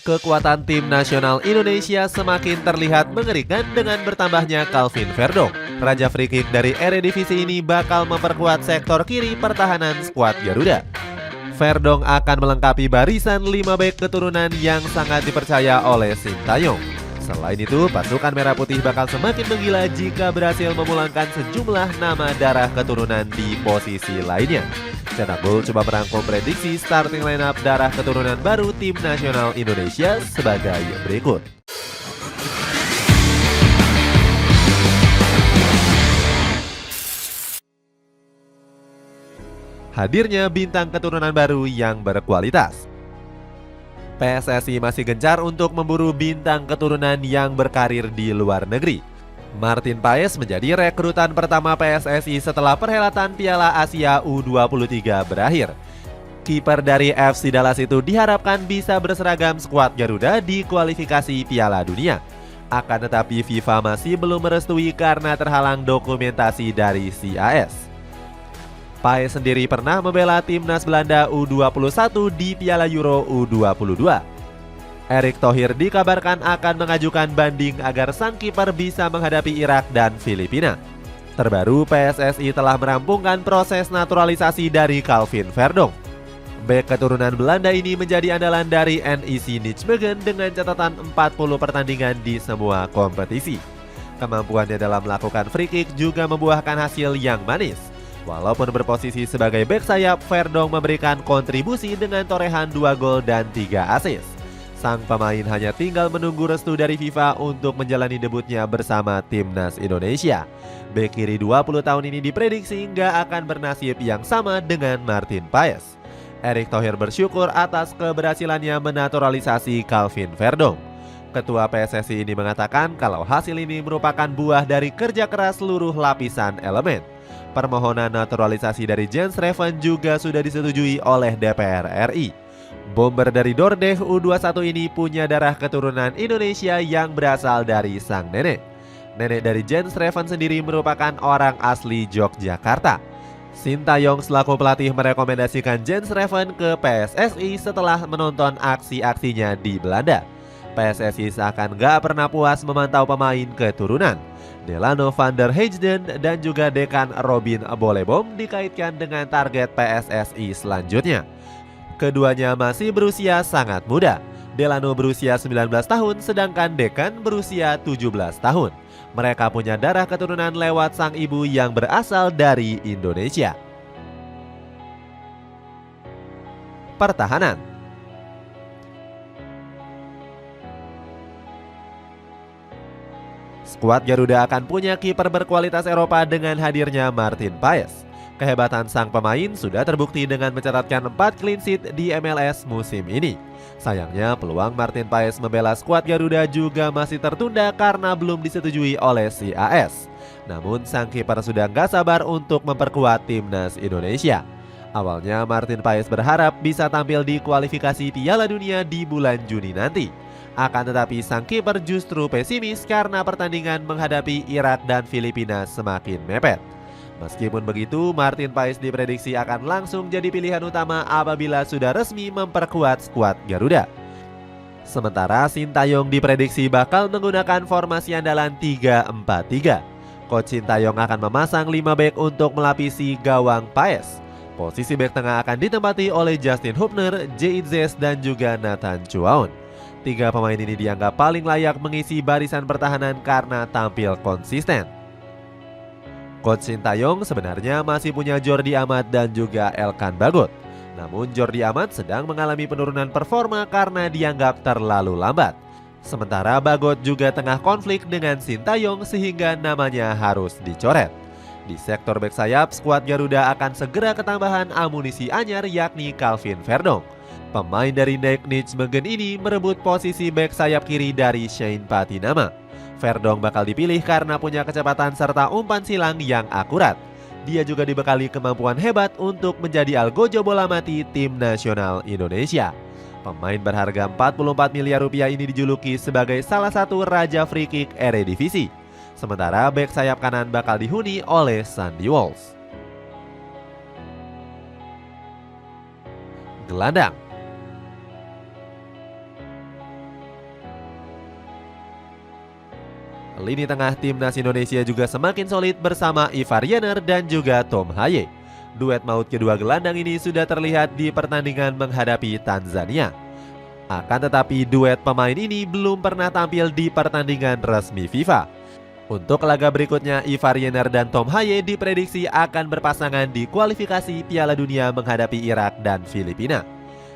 Kekuatan tim nasional Indonesia semakin terlihat mengerikan dengan bertambahnya Calvin Verdong. Raja free kick dari Eredivisie ini bakal memperkuat sektor kiri pertahanan skuad Garuda. Verdong akan melengkapi barisan 5 bek keturunan yang sangat dipercaya oleh Sintayong. Selain itu, pasukan Merah Putih bakal semakin menggila jika berhasil memulangkan sejumlah nama darah keturunan di posisi lainnya. Cetak Gol coba merangkum prediksi starting lineup darah keturunan baru tim nasional Indonesia sebagai berikut. Hadirnya bintang keturunan baru yang berkualitas. PSSI masih gencar untuk memburu bintang keturunan yang berkarir di luar negeri. Martin Paes menjadi rekrutan pertama PSSI setelah perhelatan Piala Asia U23 berakhir. Kiper dari FC Dallas itu diharapkan bisa berseragam skuad Garuda di kualifikasi Piala Dunia. Akan tetapi FIFA masih belum merestui karena terhalang dokumentasi dari CAS. Paes sendiri pernah membela timnas Belanda U21 di Piala Euro U22. Erick Thohir dikabarkan akan mengajukan banding agar sang kiper bisa menghadapi Irak dan Filipina. Terbaru, PSSI telah merampungkan proses naturalisasi dari Calvin Verdong. Bek keturunan Belanda ini menjadi andalan dari NEC Nijmegen dengan catatan 40 pertandingan di semua kompetisi. Kemampuannya dalam melakukan free kick juga membuahkan hasil yang manis. Walaupun berposisi sebagai bek sayap, Verdong memberikan kontribusi dengan torehan 2 gol dan 3 assist. Sang pemain hanya tinggal menunggu restu dari FIFA untuk menjalani debutnya bersama timnas Indonesia. Bek kiri 20 tahun ini diprediksi nggak akan bernasib yang sama dengan Martin Paes. Erick Thohir bersyukur atas keberhasilannya menaturalisasi Calvin Verdong. Ketua PSSI ini mengatakan kalau hasil ini merupakan buah dari kerja keras seluruh lapisan elemen. Permohonan naturalisasi dari Jens Reven juga sudah disetujui oleh DPR RI. Bomber dari Dordrecht U21 ini punya darah keturunan Indonesia yang berasal dari sang nenek. Nenek dari Jens Reven sendiri merupakan orang asli Yogyakarta. Sintayong selaku pelatih merekomendasikan Jens Reven ke PSSI setelah menonton aksi-aksinya di Belanda. PSSI seakan gak pernah puas memantau pemain keturunan. Delano van der Heijden dan juga Dekan Robin Bolebom dikaitkan dengan target PSSI selanjutnya. Keduanya masih berusia sangat muda. Delano berusia 19 tahun sedangkan Dekan berusia 17 tahun. Mereka punya darah keturunan lewat sang ibu yang berasal dari Indonesia. Pertahanan. Skuad Garuda akan punya kiper berkualitas Eropa dengan hadirnya Martin Paes. Kehebatan sang pemain sudah terbukti dengan mencatatkan 4 clean sheet di MLS musim ini. Sayangnya peluang Martin Paes membela skuad Garuda juga masih tertunda karena belum disetujui oleh CAS. Namun sang kiper sudah gak sabar untuk memperkuat timnas Indonesia. Awalnya Martin Paes berharap bisa tampil di kualifikasi Piala Dunia di bulan Juni nanti. Akan tetapi sang kiper justru pesimis karena pertandingan menghadapi Irak dan Filipina semakin mepet. Meskipun begitu, Martin Paes diprediksi akan langsung jadi pilihan utama apabila sudah resmi memperkuat skuad Garuda. Sementara Sintayong diprediksi bakal menggunakan formasi andalan 3-4-3. Coach Sintayong akan memasang 5 bek untuk melapisi gawang Paes. Posisi bek tengah akan ditempati oleh Justin Hubner, J.I.Z dan juga Nathan Chuaon. 3 pemain ini dianggap paling layak mengisi barisan pertahanan karena tampil konsisten. Coach Sintayong sebenarnya masih punya Jordi Amat dan juga Elkan Bagot. Namun Jordi Amat sedang mengalami penurunan performa karena dianggap terlalu lambat. Sementara Bagot juga tengah konflik dengan Sintayong sehingga namanya harus dicoret. Di sektor bek sayap, skuad Garuda akan segera ketambahan amunisi anyar yakni Calvin Verdong. Pemain dari NEC Nijmegen ini merebut posisi bek sayap kiri dari Shane Patinama. Verdong bakal dipilih karena punya kecepatan serta umpan silang yang akurat. Dia juga dibekali kemampuan hebat untuk menjadi algojo bola mati tim nasional Indonesia. Pemain berharga 44 miliar rupiah ini dijuluki sebagai salah satu raja free kick Eredivisie. Sementara bek sayap kanan bakal dihuni oleh Sandy Walsh. Gelandang. Lini tengah timnas Indonesia juga semakin solid bersama Ivar Jenner dan juga Tom Haye. Duet maut kedua gelandang ini sudah terlihat di pertandingan menghadapi Tanzania. Akan tetapi duet pemain ini belum pernah tampil di pertandingan resmi FIFA. Untuk laga berikutnya, Ivar Jenner dan Tom Haye diprediksi akan berpasangan di kualifikasi Piala Dunia menghadapi Irak dan Filipina.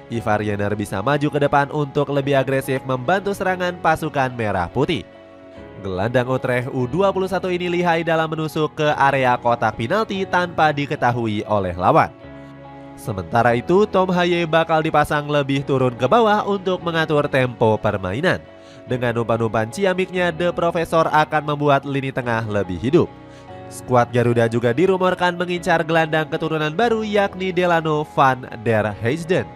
Ivar Jenner bisa maju ke depan untuk lebih agresif membantu serangan pasukan Merah Putih. Gelandang Utrecht U21 ini lihai dalam menusuk ke area kotak penalti tanpa diketahui oleh lawan. Sementara itu, Tom Haye bakal dipasang lebih turun ke bawah untuk mengatur tempo permainan. Dengan umpan-umpan ciamiknya, The Professor akan membuat lini tengah lebih hidup. Skuad Garuda juga dirumorkan mengincar gelandang keturunan baru yakni Delano van der Heijden.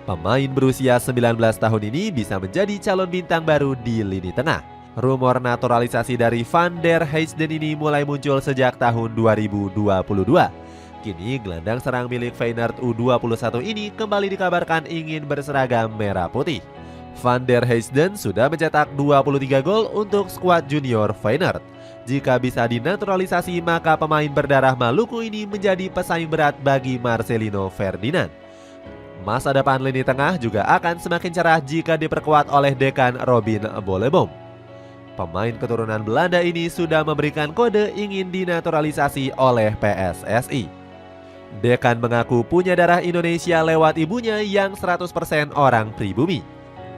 Pemain berusia 19 tahun ini bisa menjadi calon bintang baru di lini tengah. Rumor naturalisasi dari Van der Heijden ini mulai muncul sejak tahun 2022. Kini gelandang serang milik Feyenoord U21 ini kembali dikabarkan ingin berseragam merah putih. Van der Heijden sudah mencetak 23 gol untuk skuad junior Feyenoord. Jika bisa dinaturalisasi, maka pemain berdarah Maluku ini menjadi pesaing berat bagi Marcelino Ferdinand. Masa depan lini tengah juga akan semakin cerah jika diperkuat oleh Dekan Robin Bolleboom. Pemain keturunan Belanda ini sudah memberikan kode ingin dinaturalisasi oleh PSSI. Dekan mengaku punya darah Indonesia lewat ibunya yang 100% orang pribumi.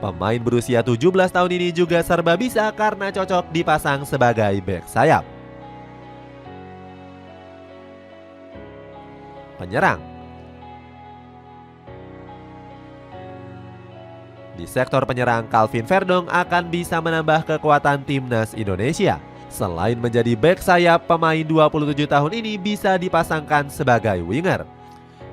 Pemain berusia 17 tahun ini juga serba bisa karena cocok dipasang sebagai bek sayap. Penyerang. Di sektor penyerang, Calvin Verdong akan bisa menambah kekuatan timnas Indonesia. Selain menjadi bek sayap, pemain 27 tahun ini bisa dipasangkan sebagai winger.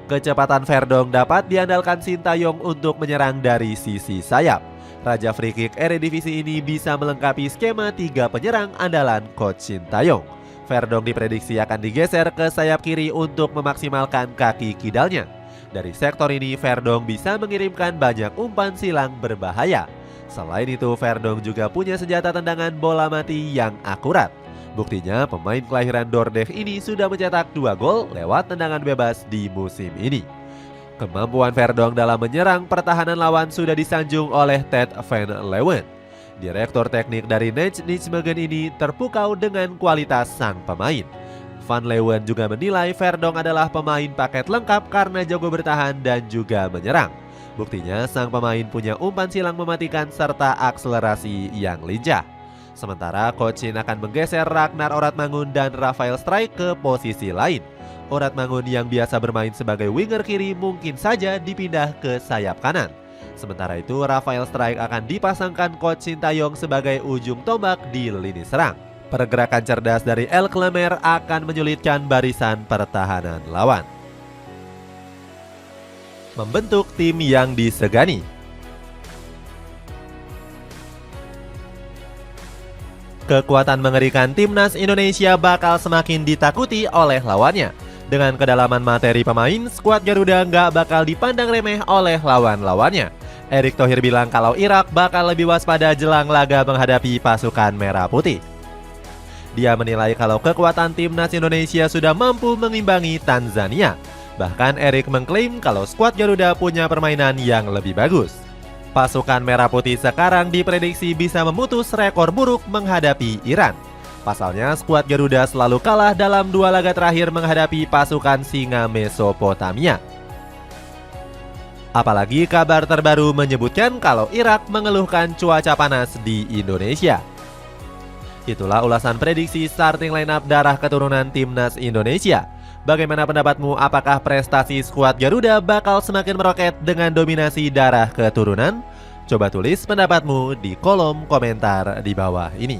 Kecepatan Verdong dapat diandalkan Sintayong untuk menyerang dari sisi sayap. Raja free kick Eredivisie ini bisa melengkapi skema 3 penyerang andalan coach Sintayong. Verdong diprediksi akan digeser ke sayap kiri untuk memaksimalkan kaki kidalnya. Dari sektor ini, Verdong bisa mengirimkan banyak umpan silang berbahaya. Selain itu, Verdong juga punya senjata tendangan bola mati yang akurat. Buktinya, pemain kelahiran Dordrecht ini sudah mencetak 2 gol lewat tendangan bebas di musim ini. Kemampuan Verdong dalam menyerang pertahanan lawan sudah disanjung oleh Ted van Leeuwen. Direktur teknik dari Nijmegen ini terpukau dengan kualitas sang pemain. Van Leeuwen juga menilai Verdong adalah pemain paket lengkap karena jago bertahan dan juga menyerang. Buktinya sang pemain punya umpan silang mematikan serta akselerasi yang lincah. Sementara coach Shin akan menggeser Ragnar Oratmangun dan Rafael Strijk ke posisi lain. Oratmangun yang biasa bermain sebagai winger kiri mungkin saja dipindah ke sayap kanan. Sementara itu Rafael Strijk akan dipasangkan coach Sintayong sebagai ujung tombak di lini serang. Pergerakan cerdas dari El Clemer akan menyulitkan barisan pertahanan lawan. Membentuk tim yang disegani. Kekuatan mengerikan timnas Indonesia bakal semakin ditakuti oleh lawannya. Dengan kedalaman materi pemain, skuad Garuda nggak bakal dipandang remeh oleh lawan-lawannya. Erick Thohir bilang kalau Irak bakal lebih waspada jelang laga menghadapi pasukan Merah Putih. Dia menilai kalau kekuatan timnas Indonesia sudah mampu mengimbangi Tanzania. Bahkan Erick mengklaim kalau skuad Garuda punya permainan yang lebih bagus. Pasukan Merah Putih sekarang diprediksi bisa memutus rekor buruk menghadapi Iran. Pasalnya skuad Garuda selalu kalah dalam 2 laga terakhir menghadapi pasukan Singa Mesopotamia. Apalagi kabar terbaru menyebutkan kalau Irak mengeluhkan cuaca panas di Indonesia. Itulah ulasan prediksi starting lineup darah keturunan timnas Indonesia. Bagaimana pendapatmu? Apakah prestasi skuad Garuda bakal semakin meroket dengan dominasi darah keturunan? Coba tulis pendapatmu di kolom komentar di bawah ini.